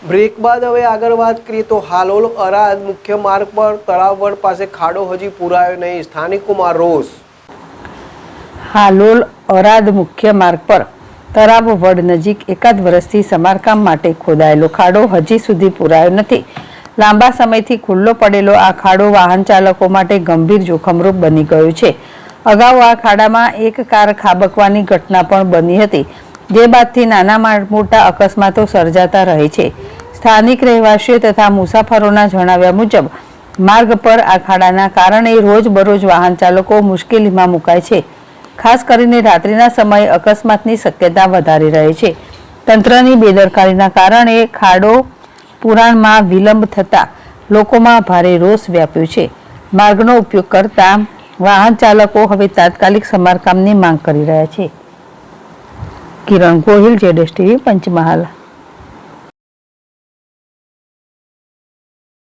Break બાદ હવે આગળ વાત કરીએ તો હાલોલ અરાદ મુખ્ય માર્ગ પર તળાવવડ પાસે ખાડો હજી પૂરાયો નહીં, સ્થાનિકોમાં રોષ। હાલોલ અરાદ મુખ્ય માર્ગ પર તળાવવડ નજીક એકાદ વર્ષથી સમારકામ માટે ખોદાયેલો ખાડો હજી સુધી પૂરાયો નથી। લાંબા સમયથી ખુલ્લો પડેલો આ ખાડો વાહન ચાલકો માટે ગંભીર જોખમરૂપ બની ગયો છે। અગાઉ આ ખાડામાં એક કાર ખાબકવાની ઘટના પણ બની હતી, જે બાદથી નાના મોટા અકસ્માતો સર્જાતા રહે છે। સ્થાનિક રહેવાસીઓ તથા મુસાફરોના જણાવ્યા મુજબ માર્ગ પર આ ખાડાના કારણે રોજબરોજ વાહન ચાલકો મુશ્કેલીમાં મુકાય છે। ખાસ કરીને રાત્રિના સમયે અકસ્માતની શક્યતા વધારે રહે છે। તંત્રની બેદરકારીના કારણે ખાડો પુરાણમાં વિલંબ થતાં લોકોમાં ભારે રોષ વ્યાપ્યો છે। માર્ગનો ઉપયોગ કરતા વાહન ચાલકો હવે તાત્કાલિક સમારકામની માંગ કરી રહ્યા છે। કિરણ ગોહિલ, ZSTV, પંચમહાલ।